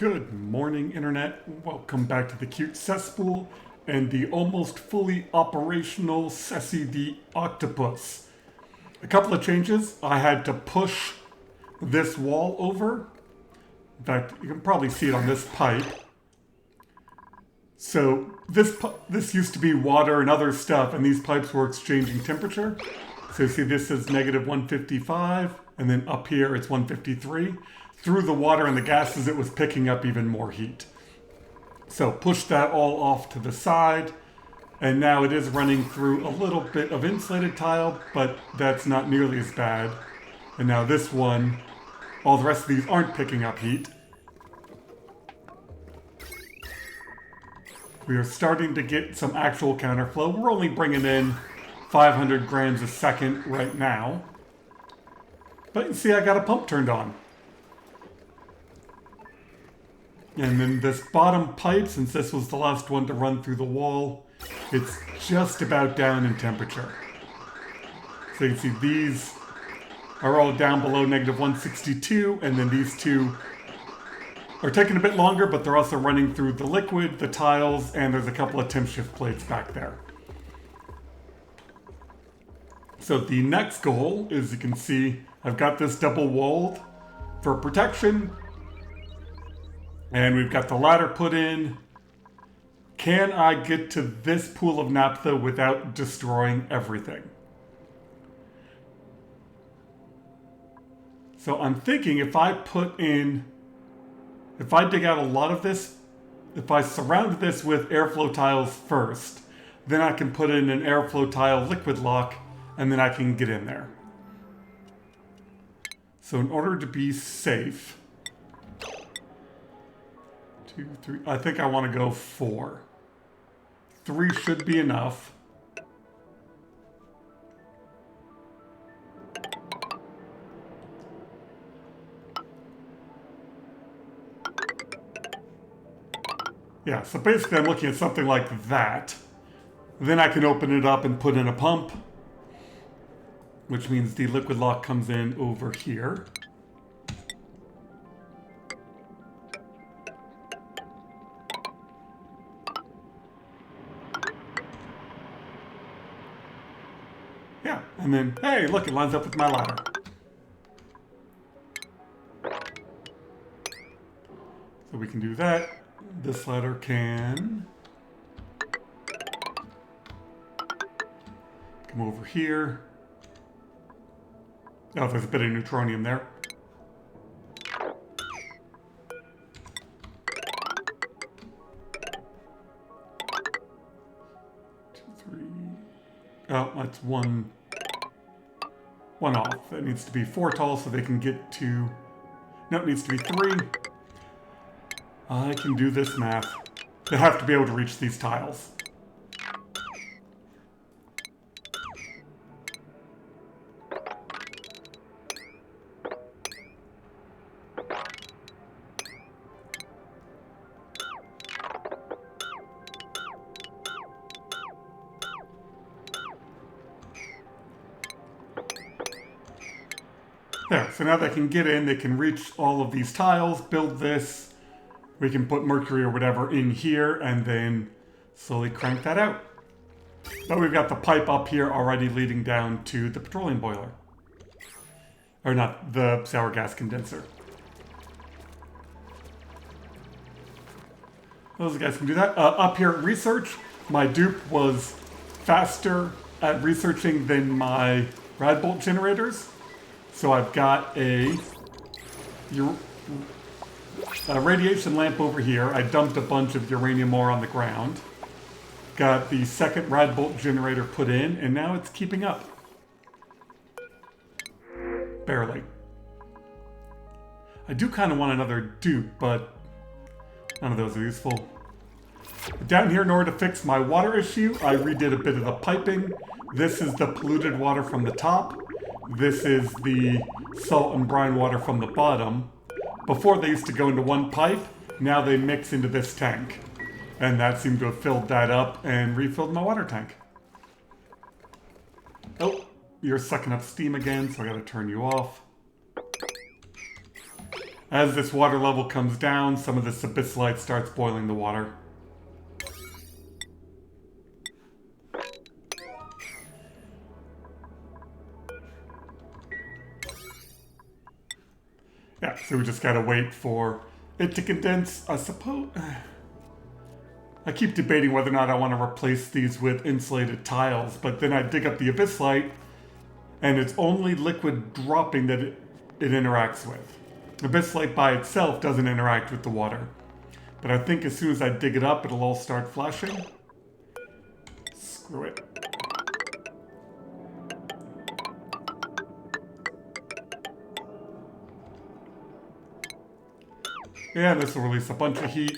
Good morning, Internet. Welcome back to the cute Cesspool and the almost fully operational Cessy the Octopus. A couple of changes. I had to push this wall over. In fact, you can probably see it on this pipe. So this used to be water and other stuff, and these pipes were exchanging temperature. So you see this is negative 155, and then up here it's 153. Through the water and the gases, it was picking up even more heat. So push that all off to the side, and now it is running through a little bit of insulated tile, but that's not nearly as bad. And now this one, all the rest of these aren't picking up heat. We are starting to get some actual counterflow. We're only bringing in 500 grams a second right now. But you see I got a pump turned on. And then this bottom pipe, since this was the last one to run through the wall, it's just about down in temperature. So you can see these are all down below negative 162, and then these two are taking a bit longer, but they're also running through the liquid, the tiles, and there's a couple of temp shift plates back there. So the next goal, as you can see, I've got this double walled for protection, and we've got the ladder put in. Can I get to this pool of naphtha without destroying everything? So I'm thinking if I dig out a lot of this, if I surround this with airflow tiles first, then I can put in an airflow tile liquid lock, and then I can get in there. So in order to be safe, 2, 3, I think I want to go 4. 3 should be enough. Yeah, so basically I'm looking at something like that. Then I can open it up and put in a pump, which means the liquid lock comes in over here. Yeah, and then, hey, look, it lines up with my ladder. So we can do that. This ladder can come over here. Oh, there's a bit of neutronium there. Oh, that's one off. That needs to be 4 tall so they can get to... No, it needs to be 3. I can do this math. They have to be able to reach these tiles. There, so now they can get in, they can reach all of these tiles, build this. We can put mercury or whatever in here and then slowly crank that out. But we've got the pipe up here already leading down to the petroleum boiler. Or not, the sour gas condenser. Those guys can do that. Up here at research, my dupe was faster at researching than my rad bolt generators. So I've got a radiation lamp over here. I dumped a bunch of uranium ore on the ground. Got the second rad bolt generator put in, and now it's keeping up. Barely. I do kind of want another dupe, but none of those are useful. Down here, in order to fix my water issue, I redid a bit of the piping. This is the polluted water from the top. This is the salt and brine water from the bottom. Before they used to go into one pipe, now they mix into this tank. And that seemed to have filled that up and refilled my water tank. Oh, you're sucking up steam again, so I gotta turn you off. As this water level comes down, some of this abyssite starts boiling the water. Yeah, so we just gotta wait for it to condense. I suppose... I keep debating whether or not I want to replace these with insulated tiles, but then I dig up the abyssite, and it's only liquid dropping that it interacts with. Abyssite by itself doesn't interact with the water. But I think as soon as I dig it up, it'll all start flashing. Screw it. Yeah, this will release a bunch of heat.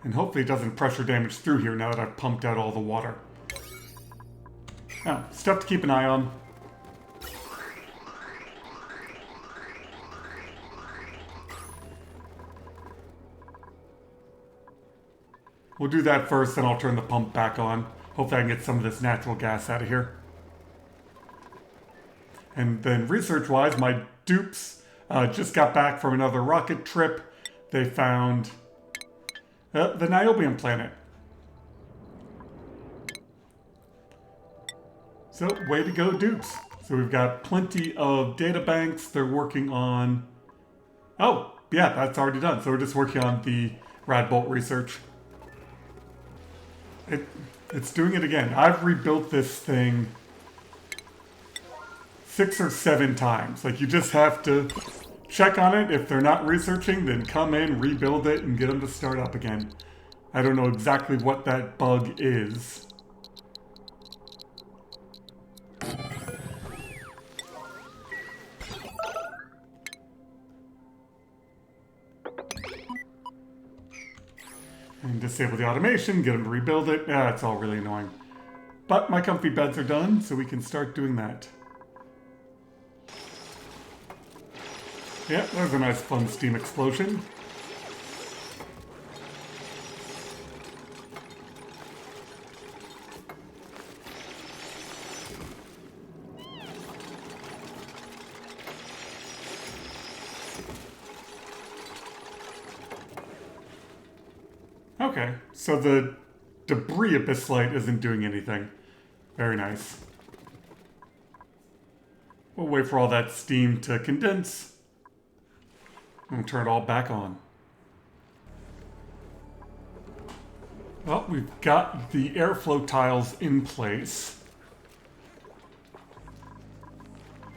And hopefully it doesn't pressure damage through here now that I've pumped out all the water. Now, stuff to keep an eye on. We'll do that first, then I'll turn the pump back on. Hopefully I can get some of this natural gas out of here. And then research-wise, my dupes just got back from another rocket trip. They found the Niobium planet. So, way to go, dupes. So we've got plenty of data banks. They're working on... Oh, yeah, that's already done. So we're just working on the Radbolt research. It's doing it again. I've rebuilt this thing 6 or 7 times. Like, you just have to check on it. If they're not researching, then come in, rebuild it, and get them to start up again. I don't know exactly what that bug is. And disable the automation, get them to rebuild it. Yeah, it's all really annoying. But my comfy beds are done, so we can start doing that. Yeah, there's a nice fun steam explosion. Okay, so the debris abyssite isn't doing anything. Very nice. We'll wait for all that steam to condense. And turn it all back on. Well, we've got the airflow tiles in place.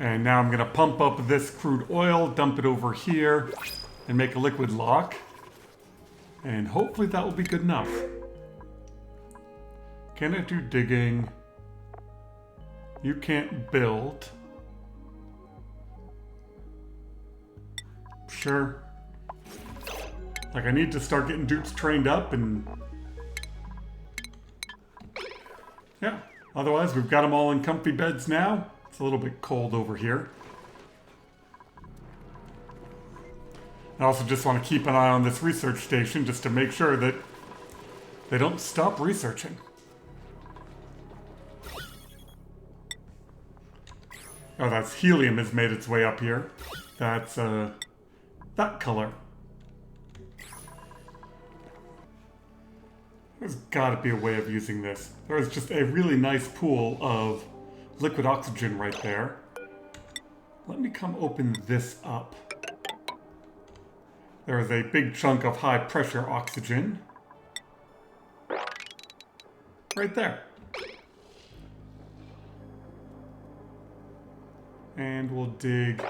And now I'm going to pump up this crude oil, dump it over here, and make a liquid lock. And hopefully that will be good enough. Can I do digging? You can't build. Sure. Like, I need to start getting dupes trained up and... Yeah. Otherwise, we've got them all in comfy beds now. It's a little bit cold over here. I also just want to keep an eye on this research station just to make sure that they don't stop researching. Oh, that's helium has made its way up here. That's, that color. There's gotta be a way of using this. There's just a really nice pool of liquid oxygen right there. Let me come open this up. There is a big chunk of high pressure oxygen. Right there. And we'll dig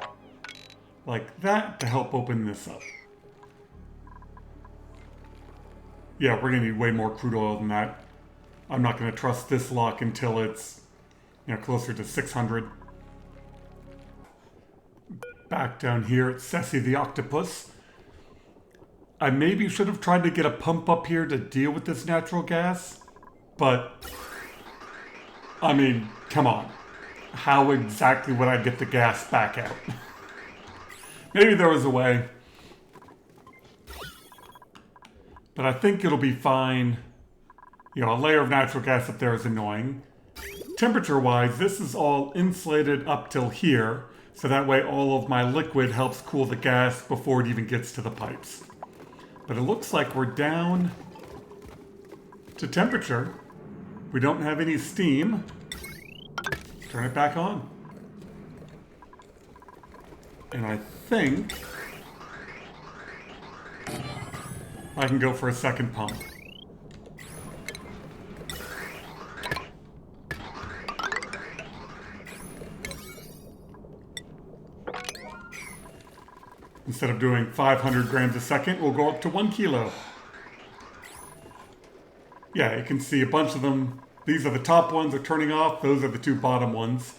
like that to help open this up. Yeah, we're gonna need way more crude oil than that. I'm not gonna trust this lock until it's, you know, closer to 600. Back down here at Cesspool the octopus. I maybe should have tried to get a pump up here to deal with this natural gas, but I mean, come on. How exactly would I get the gas back out? Maybe there was a way. But I think it'll be fine. You know, a layer of natural gas up there is annoying. temperature-wise, this is all insulated up till here, so that way all of my liquid helps cool the gas before it even gets to the pipes. But it looks like we're down to temperature. We don't have any steam. Let's turn it back on. And I think I can go for a second pump. Instead of doing 500 grams a second, we'll go up to 1 kilo. Yeah, you can see a bunch of them. These are the top ones are turning off. Those are the two bottom ones.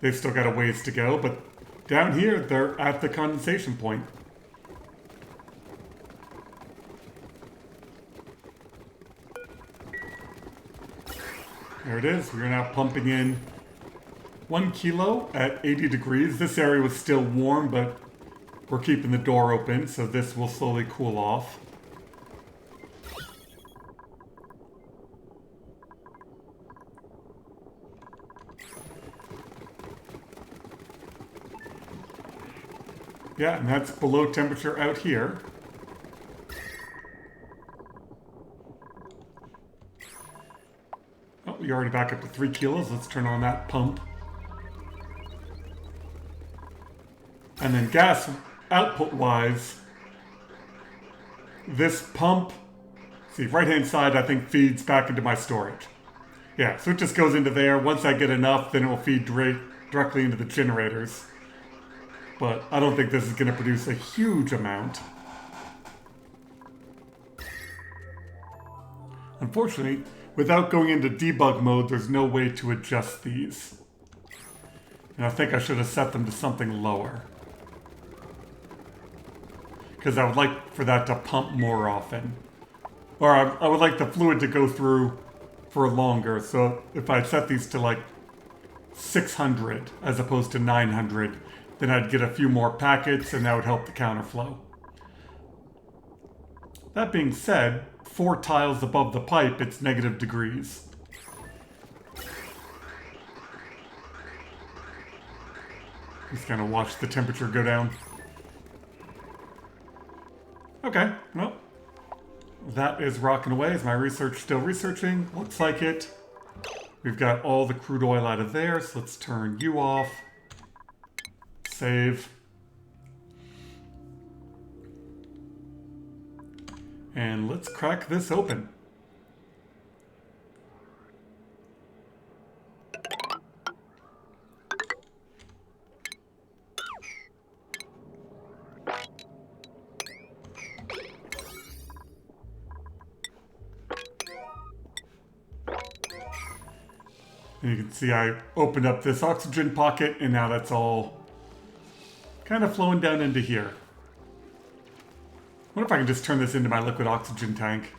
They've still got a ways to go, but down here, they're at the condensation point. There it is. We're now pumping in 1 kilo at 80 degrees. This area was still warm, but we're keeping the door open, so this will slowly cool off. Yeah, and that's below temperature out here. Oh, you're already back up to 3 kilos. Let's turn on that pump. And then gas output-wise, this pump, see, right-hand side, I think, feeds back into my storage. Yeah, so it just goes into there. Once I get enough, then it will feed directly into the generators. But I don't think this is going to produce a huge amount. Unfortunately, without going into debug mode, there's no way to adjust these. And I think I should have set them to something lower. Because I would like for that to pump more often. Or I would like the fluid to go through for longer. So if I set these to like 600 as opposed to 900, then I'd get a few more packets and that would help the counterflow. That being said, 4 tiles above the pipe, it's negative degrees. Just kind of watch the temperature go down. Okay, well, that is rocking away. Is my research still researching? Looks like it. We've got all the crude oil out of there, so let's turn you off. Save. And let's crack this open. And you can see I opened up this oxygen pocket, and now that's all kind of flowing down into here. What if I can just turn this into my liquid oxygen tank?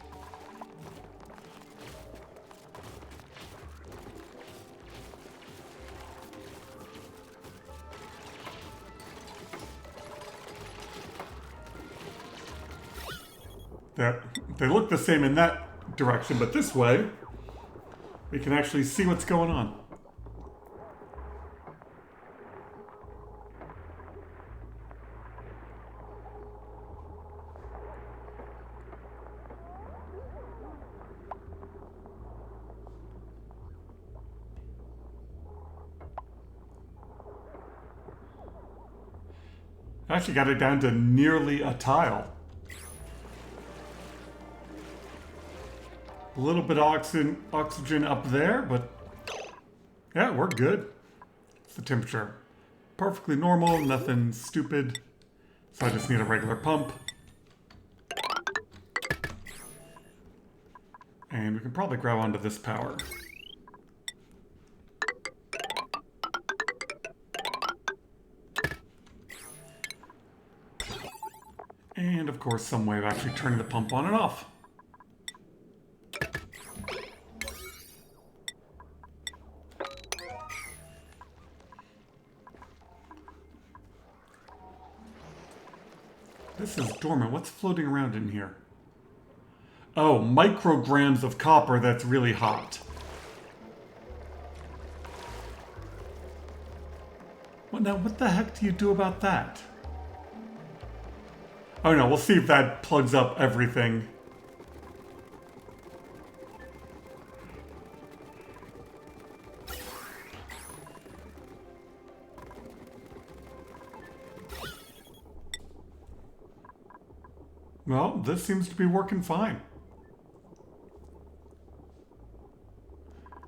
They look the same in that direction, but this way, we can actually see what's going on. I actually got it down to nearly a tile. A little bit of oxygen up there, but yeah, we're good. It's the temperature. Perfectly normal, nothing stupid. So I just need a regular pump. And we can probably grab onto this power. And of course, some way of actually turning the pump on and off. This is dormant. What's floating around in here? Oh, micrograms of copper that's really hot. Well, now what the heck do you do about that? Oh no, we'll see if that plugs up everything. Well, this seems to be working fine.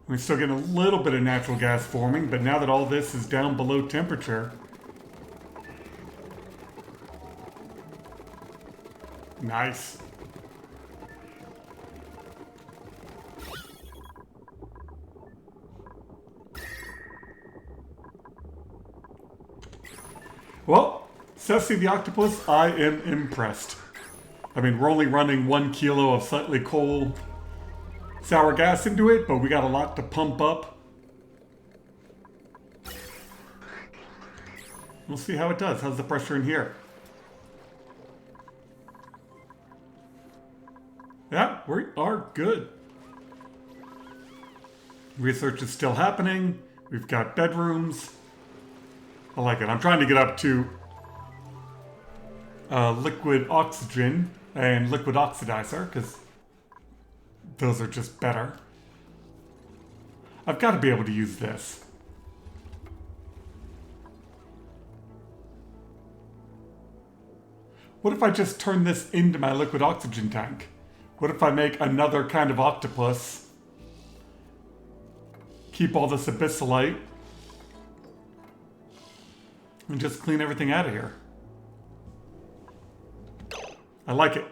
We're still getting a little bit of natural gas forming, but now that all this is down below temperature, nice. Well, Cessy the octopus, I am impressed. I mean, we're only running 1 kilo of slightly cold sour gas into it, but we got a lot to pump up. We'll see how it does. How's the pressure in here? Yeah, we are good. Research is still happening. We've got bedrooms. I like it. I'm trying to get up to liquid oxygen and liquid oxidizer because those are just better. I've got to be able to use this. What if I just turn this into my liquid oxygen tank? What if I make another kind of octopus? Keep all this abyssalite and just clean everything out of here. I like it.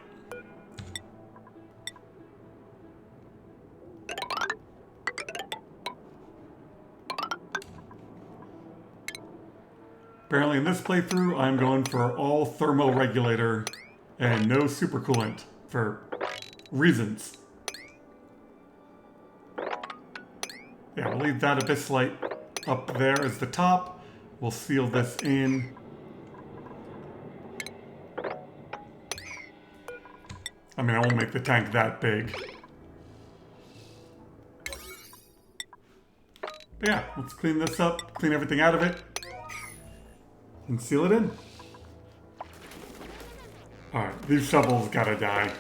Apparently in this playthrough, I'm going for all thermoregulator and no supercoolant for reasons. Yeah, we'll leave that abyssalite up there as the top. We'll seal this in. I mean, I won't make the tank that big. But yeah, let's clean this up, clean everything out of it, and seal it in. Alright, these shovels gotta die.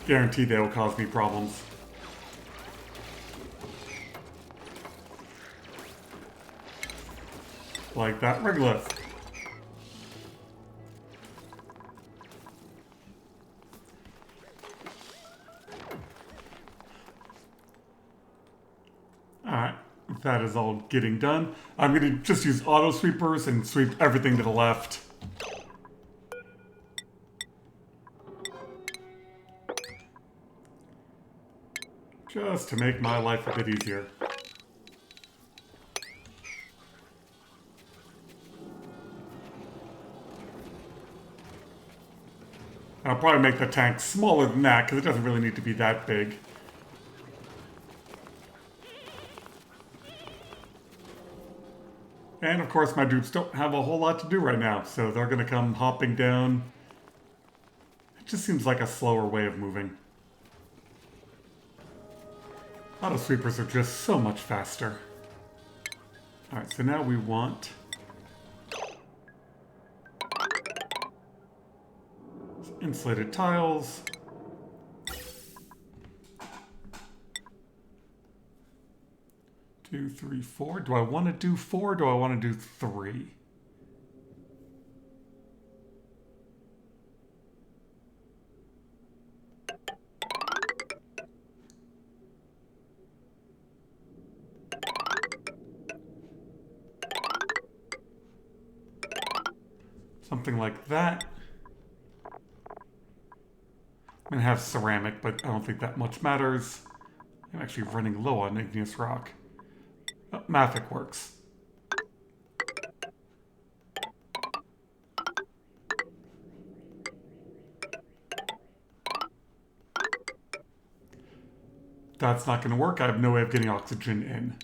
Guaranteed they will cause me problems. Like that regolith. Alright, that is all getting done. I'm going to just use auto sweepers and sweep everything to the left. Just to make my life a bit easier. I'll probably make the tank smaller than that because it doesn't really need to be that big. And of course my dupes don't have a whole lot to do right now, so they're going to come hopping down. It just seems like a slower way of moving. Auto sweepers are just so much faster. Alright, so now we want insulated tiles. Two, three, four. Do I want to do 4 or do I want to do 3? Something like that. I'm going to have ceramic, but I don't think that much matters. I'm actually running low on igneous rock. Mafic works. That's not going to work. I have no way of getting oxygen in.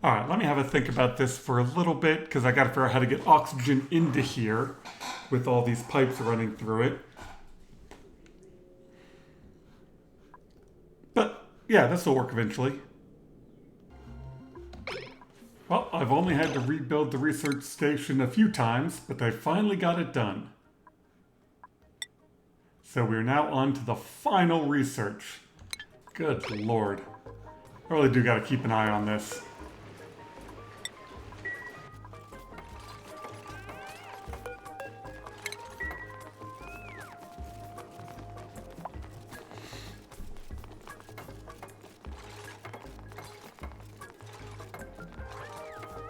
All right, let me have a think about this for a little bit because I got to figure out how to get oxygen into here with all these pipes running through it. But yeah, this will work eventually. Well, I've only had to rebuild the research station a few times, but I finally got it done. So we're now on to the final research. Good lord. I really do got to keep an eye on this.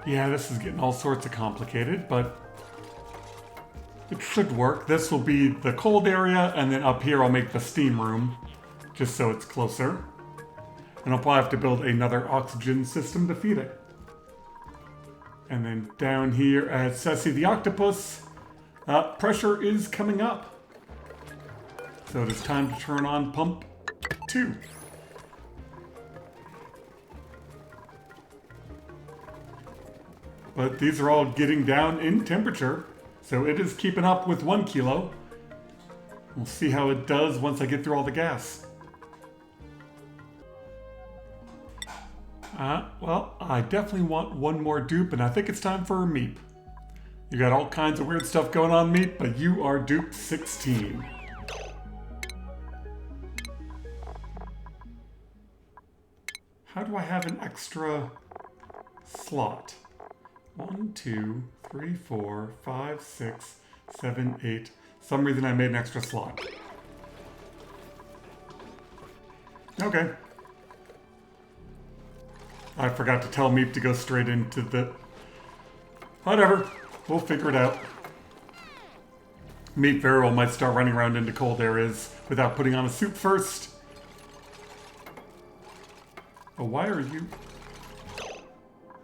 Yeah, this is getting all sorts of complicated, but it should work. This will be the cold area, and then up here I'll make the steam room, just so it's closer. And I'll probably have to build another oxygen system to feed it. And then down here at Cessy the Octopus, pressure is coming up. So it is time to turn on pump 2. But these are all getting down in temperature, so it is keeping up with 1 kilo. We'll see how it does once I get through all the gas. Well, I definitely want one more dupe, and I think it's time for a meep. You got all kinds of weird stuff going on, meep, but you are dupe 16. How do I have an extra slot? 1, 2, 3, 4, 5, 6, 7, 8. Some reason I made an extra slot. Okay. I forgot to tell Meep to go straight into the... Whatever. We'll figure it out. Meep very well might start running around into cold areas without putting on a suit first. Oh, why are you...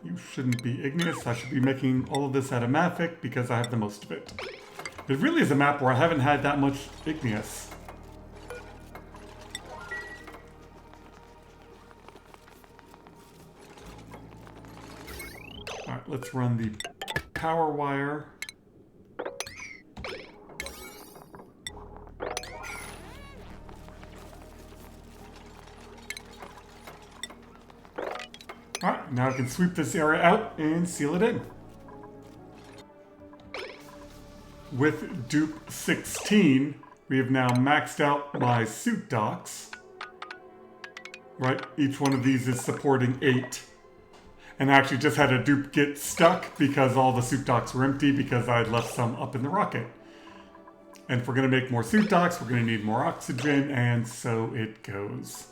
You shouldn't be igneous. I should be making all of this out of mafic because I have the most of it. It really is a map where I haven't had that much igneous. Alright, let's run the power wire. Alright, now I can sweep this area out and seal it in. With dupe 16, we have now maxed out my suit docks. Right, each one of these is supporting 8. And I actually just had a dupe get stuck because all the suit docks were empty because I had left some up in the rocket. And if we're going to make more suit docks, we're going to need more oxygen, and so it goes.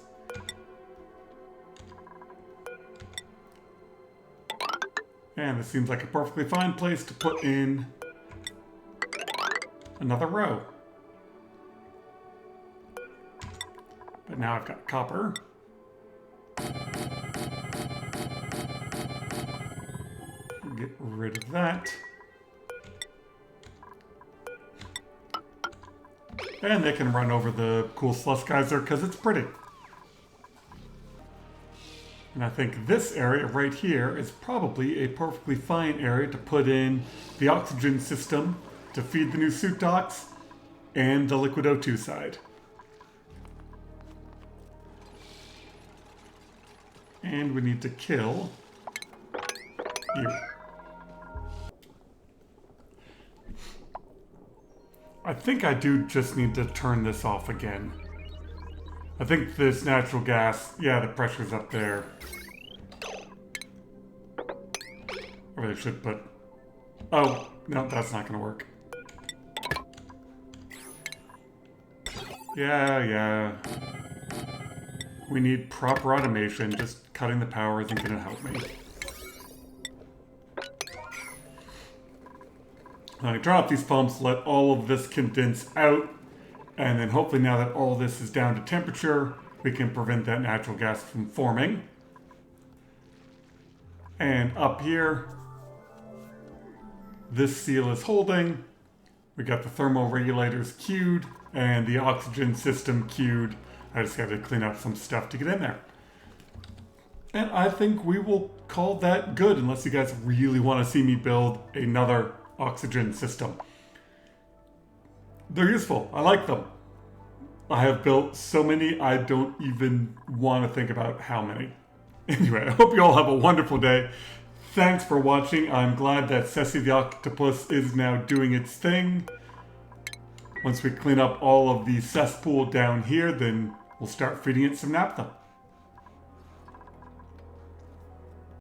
And this seems like a perfectly fine place to put in another row. But now I've got copper. Get rid of that. And they can run over the cool slush geyser because it's pretty. And I think this area right here is probably a perfectly fine area to put in the oxygen system to feed the new suit docks and the liquid O2 side. And we need to kill you. I think I do just need to turn this off again. I think this natural gas, yeah, the pressure's up there. I really should put... Oh, no, that's not going to work. Yeah. We need proper automation. Just cutting the power isn't going to help me. I can turn off these pumps, let all of this condense out, and then hopefully now that all this is down to temperature, we can prevent that natural gas from forming. And up here, this seal is holding. We got the thermal regulators queued and the oxygen system queued. I just got to clean up some stuff to get in there. And I think we will call that good unless you guys really want to see me build another oxygen system. They're useful. I like them. I have built so many, I don't even want to think about how many. Anyway, I hope you all have a wonderful day. Thanks for watching. I'm glad that Cessy the Octopus is now doing its thing. Once we clean up all of the cesspool down here, then we'll start feeding it some naphtha.